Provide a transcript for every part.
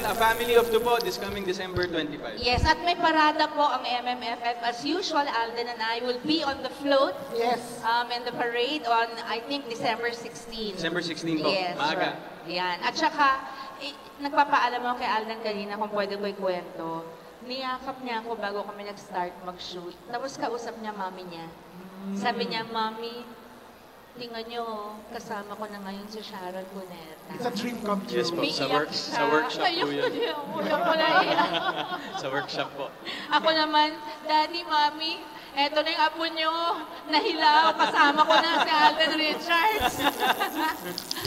A Family of Two po, this coming December 25. Yes, at may parada po ang MMFF. As usual, Alden and I will be on the float. Yes. And the parade on, I think, December 16. December 16 po, Yes, maaga. right. Yan. At saka, nagpapaalam ako kay Alden kanina kung pwede ko ikwento. Niyakap niya ako bago kami nag-start mag-shoot. Tapos kausap niya mami niya. Sabi niya, Mami, tingnan niyo, kasama ko na ngayon si Sharon Cuneta. It's a dream come true. Yes po, Umiiyak sa siya. workshop po Ayoko yan. niya, ayoko na iyak. Sa workshop po. Ako naman, Daddy, Mami, eto na yung apo niyo. Nahilaw, kasama ko na si Alden Richards.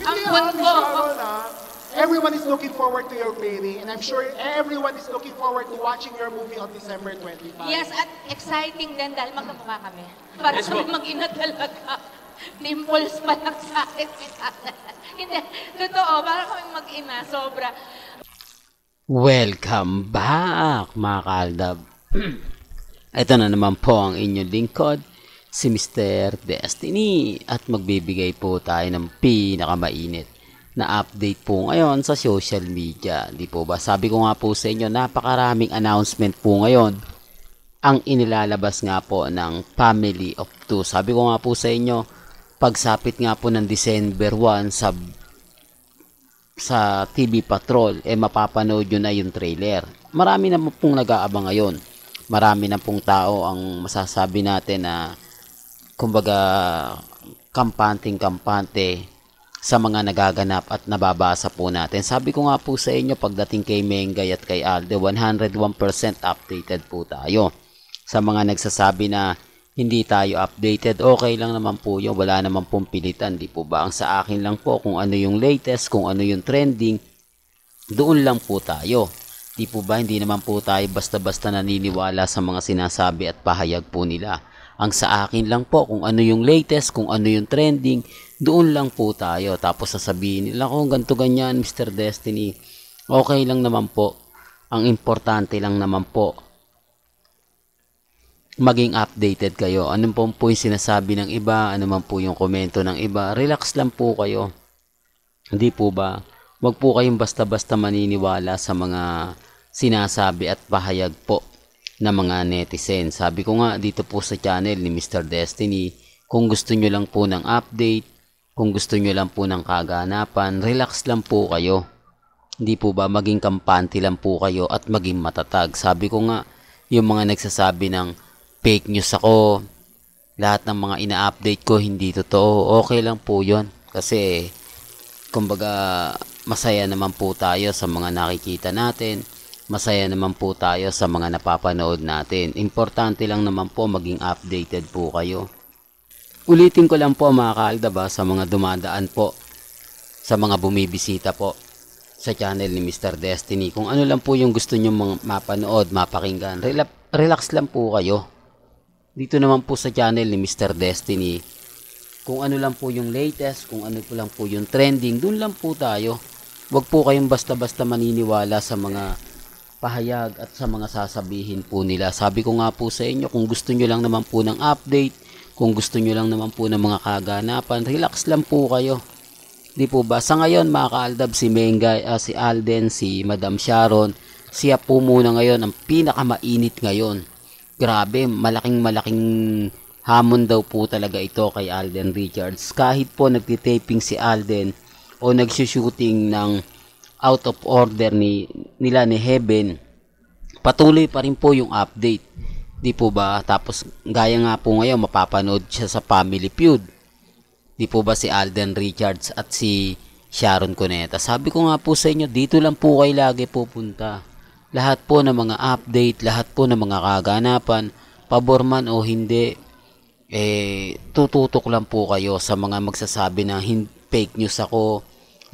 Ang Hindi, buwan Miss ko. Sharon, everyone is looking forward to your pairing, and I'm sure everyone is looking forward to watching your movie on December 25. Yes, at exciting din dahil magkamukha kami. Para Yes, kami po. mag-ina talaga. Dimples pa lang sa akin si Alden. Hindi, totoo, para kami mag-ina, sobra. Welcome back mga kaaldab. Ito na naman po ang inyong lingkod, si Mr. Destiny. At magbibigay po tayo ng pinakamainit na update po ngayon sa social media. Di po ba? Sabi ko nga po sa inyo, napakaraming announcement po ngayon ang inilalabas nga po ng Family of Two. Sabi ko nga po sa inyo, pagsapit nga po ng December 1 sa TV Patrol, mapapanood nyo na yung trailer. Marami na pong nag-aabang ngayon. Marami na pong tao ang masasabi natin na kumbaga kampante sa mga nagaganap at nababasa po natin. Sabi ko nga po sa inyo, pagdating kay Mengay at kay Alde, 101% updated po tayo. Sa mga nagsasabi na hindi tayo updated, okay lang naman po yun. Wala naman pong pilitan, di po ba? Ang sa akin lang po, kung ano yung latest, kung ano yung trending, doon lang po tayo. Di po ba? Hindi naman po tayo basta-basta naniniwala sa mga sinasabi at pahayag po nila. Ang sa akin lang po, kung ano yung latest, kung ano yung trending, doon lang po tayo. Tapos sasabihin nila, kung ganito ganyan, Mr. Destiny, okay lang naman po. Ang importante lang naman po, maging updated kayo. Ano po yung sinasabi ng iba, ano man po yung komento ng iba, relax lang po kayo. Hindi po ba? Huwag po kayong basta-basta maniniwala sa mga sinasabi at pahayag po ng mga netizen. Sabi ko nga dito po sa channel ni Mr. Destiny, kung gusto nyo lang po ng update, kung gusto nyo lang po ng kaganapan, relax lang po kayo. Hindi po ba? Maging kampante lang po kayo at maging matatag. Sabi ko nga, yung mga nagsasabi ng fake news ako, lahat ng mga ina-update ko hindi totoo, okay lang po yun. Kasi kumbaga masaya naman po tayo sa mga nakikita natin, masaya naman po tayo sa mga napapanood natin. Importante lang naman po maging updated po kayo. Ulitin ko lang po mga kaaldab, sa mga dumadaan po, sa mga bumibisita po sa channel ni Mr. Destiny, kung ano lang po yung gusto nyo mapanood, mapakinggan, relax lang po kayo. Dito naman po sa channel ni Mr. Destiny, kung ano lang po yung latest, kung ano po lang po yung trending, dun lang po tayo. Huwag po kayong basta-basta maniniwala sa mga pahayag at sa mga sasabihin po nila. Sabi ko nga po sa inyo, kung gusto nyo lang naman po ng update, kung gusto nyo lang naman po ng mga kaganapan, relax lang po kayo. Di po ba? Sa ngayon mga kaaldab, si Mengay, si Alden, si Madam Sharon, siya po muna ngayon ang pinakamainit ngayon. Grabe, malaking hamon daw po talaga ito kay Alden Richards. Kahit po nagtitaping si Alden o nagsushooting ng Out of Order nila ni Heaven, patuloy pa rin po yung update. Di po ba? Tapos gaya nga po ngayon, mapapanood siya sa Family Feud. Di po ba si Alden Richards at si Sharon Cuneta? Sabi ko nga po sa inyo, dito lang po kayo lagi pupunta. Lahat po ng mga update, lahat po ng mga kaganapan, pabor man o hindi, tututok lang po kayo sa mga magsasabi na fake news ako.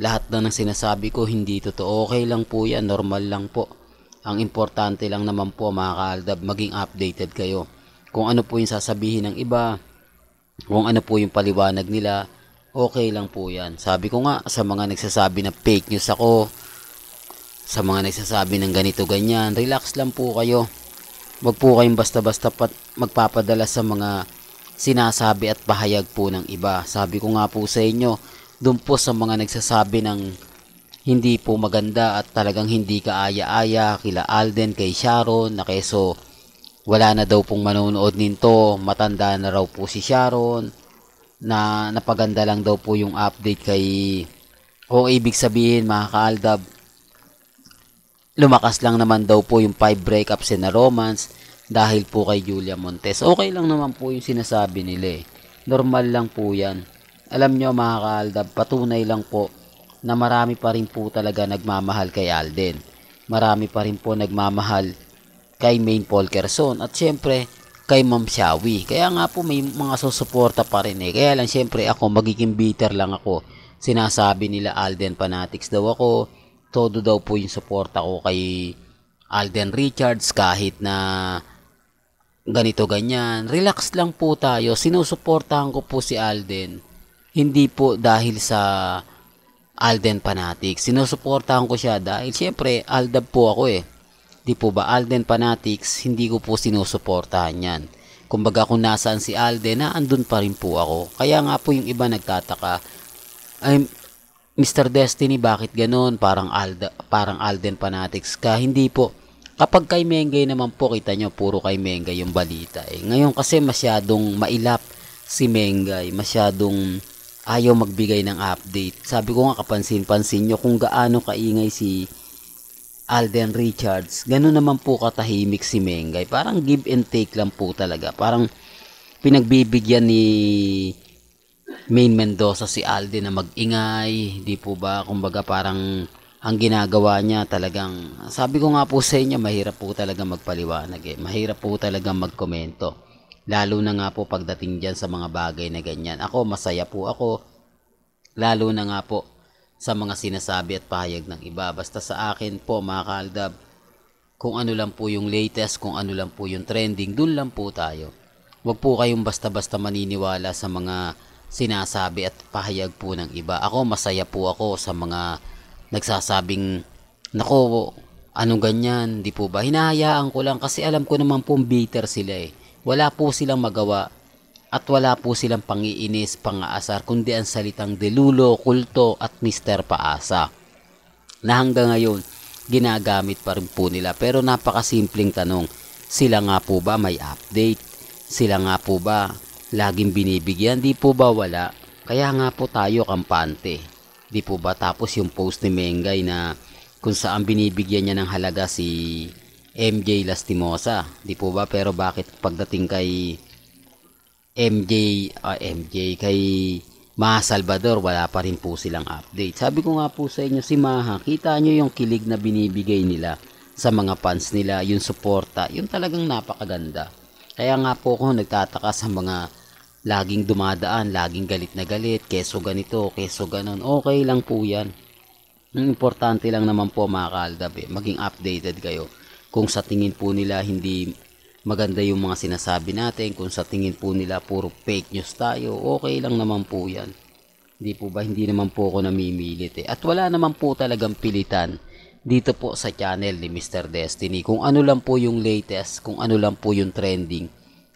Lahat na ng sinasabi ko hindi totoo. Okay lang po yan, normal lang po. Ang importante lang naman po mga kaaldab, maging updated kayo. Kung ano po yung sasabihin ng iba, kung ano po yung paliwanag nila, okay lang po yan. Sabi ko nga, sa mga nagsasabi na fake news ako, sa mga nagsasabi ng ganito ganyan, relax lang po kayo. Wag po kayong basta-basta magpapadala sa mga sinasabi at pahayag po ng iba. Sabi ko nga po sa inyo, doon po sa mga nagsasabi ng hindi po maganda at talagang hindi kaaya-aya kila Alden, kay Sharon, na keso wala na daw pong manonood nito, matanda na raw po si Sharon, na napaganda lang daw po yung update kay, o ibig sabihin mga kaaldab, lumakas lang naman daw po yung 5 breakups na romance dahil po kay Julia Montes. Okay lang naman po yung sinasabi nila eh. Normal lang po yan. Alam nyo mga kaaldab, patunay lang po na marami pa rin po talaga nagmamahal kay Alden. Marami pa rin po nagmamahal kay Maine Polkerson at syempre kay Ma'am Shawi. Kaya nga po may mga susuporta pa rin eh. Kaya lang syempre ako magiging bitter lang ako. Sinasabi nila Alden fanatics daw ako. Todo daw po yung suporta ko kay Alden Richards kahit na ganito ganyan. Relax lang po tayo. Sinusuportahan ko po si Alden. Hindi po dahil sa Alden fanatics. Sinusuportahan ko siya dahil syempre Aldab po ako eh. Di po ba Alden fanatics, hindi ko po sinusuportahan yan. Kumbaga kung nasaan si Alden, andun pa rin po ako. Kaya nga po yung iba nagtataka, ay Mr. Destiny bakit ganun? Parang Alden fanatics ka. Hindi po. Kapag kay Mengay naman po, kita nyo puro kay Mengay yung balita eh. Ngayon kasi masyadong mailap si Mengay, masyadong ayaw magbigay ng update. Sabi ko nga kapansin-pansin nyo kung gaano kaingay si Alden Richards. Ganun naman po katahimik si Mengay. Parang give and take lang po talaga. Parang pinagbibigyan ni Maine Mendoza si Alden na mag-ingay. Di po ba? Kumbaga parang ang ginagawa niya talagang, sabi ko nga po sa inyo, mahirap po talaga magpaliwanag eh. Mahirap po talaga magkomento. Lalo na nga po pagdating dyan sa mga bagay na ganyan. Ako, masaya po ako. Lalo na nga po sa mga sinasabi at pahayag ng iba. Basta sa akin po, mga kaaldab, kung ano lang po yung latest, kung ano lang po yung trending, dun lang po tayo. Huwag po kayong basta-basta maniniwala sa mga sinasabi at pahayag po ng iba. Ako, masaya po ako sa mga nagsasabing, nako, anong ganyan, di po ba? Hinahayaan ko lang kasi alam ko naman po bitter sila eh. Wala po silang magawa at wala po silang pangiinis, pangaasar, kundi ang salitang delulo, kulto at Mr. Paasa na hanggang ngayon ginagamit pa rin po nila. Pero napakasimpleng tanong, sila nga po ba may update? Sila nga po ba laging binibigyan? Di po ba wala? Kaya nga po tayo kampante. Di po ba? Tapos yung post ni Mengay na kung saan binibigyan niya ng halaga si MJ Lastimosa, di po ba? Pero bakit pagdating kay kay Maha Salvador, wala pa rin po silang update. Sabi ko nga po sa inyo, si Maha, kita nyo yung kilig na binibigay nila sa mga fans nila, yung suporta, yung talagang napakaganda. Kaya nga po ako nagtataka sa mga laging dumadaan, laging galit na galit, keso ganito, keso ganon. Okay lang po yan. Importante lang naman po mga kaaldab maging updated kayo. Kung sa tingin po nila hindi maganda yung mga sinasabi natin, kung sa tingin po nila puro fake news tayo, okay lang naman po yan. Hindi po ba? Hindi naman po ako namimilit eh. At wala naman po talagang pilitan dito po sa channel ni Mr. Destiny. Kung ano lang po yung latest, kung ano lang po yung trending,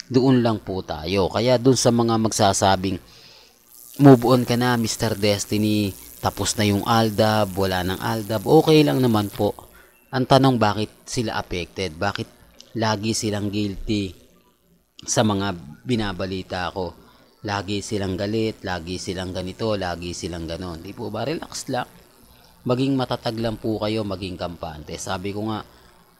doon lang po tayo. Kaya doon sa mga magsasabing, move on ka na Mr. Destiny, tapos na yung Aldab, wala nang Aldab, okay lang naman po. Ang tanong, bakit sila affected? Bakit lagi silang guilty sa mga binabalita ko? Lagi silang galit, lagi silang ganito, lagi silang ganon. Di po ba? Relax lang. Maging matatag lang po kayo, maging kampante. Sabi ko nga,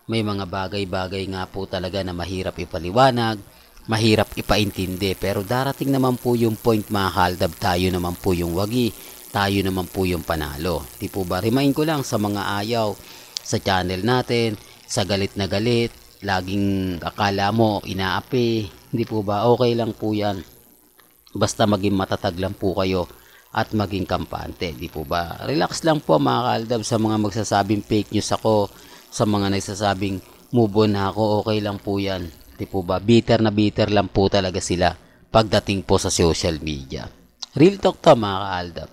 may mga bagay-bagay nga po talaga na mahirap ipaliwanag, mahirap ipaintindi. Pero darating naman po yung point, mga kaaldab, tayo naman po yung wagi, tayo naman po yung panalo. Di po ba? Remind ko lang sa mga ayaw sa channel natin, sa galit na galit, laging akala mo inaapi, hindi po ba? Okay lang po yan. Basta maging matatag lang po kayo at maging kampante, di po ba? Relax lang po mga kaaldab sa mga magsasabing fake news ako, sa mga nagsasabing move on na ako, okay lang po yan. Di po ba? Bitter na bitter lang po talaga sila pagdating po sa social media. Real talk to mga kaaldab.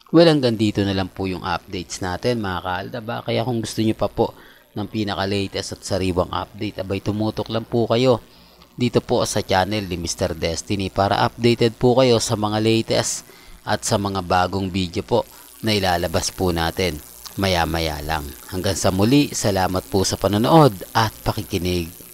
Well, hanggang dito na lang po yung updates natin mga kaaldab. Kaya kung gusto nyo pa po ng pinaka-latest at sariwang update, abay tumutok lang po kayo dito po sa channel ni Mr. Destiny para updated po kayo sa mga latest at sa mga bagong video po na ilalabas po natin. maya-maya lang. Hanggang sa muli, salamat po sa panonood at pakikinig.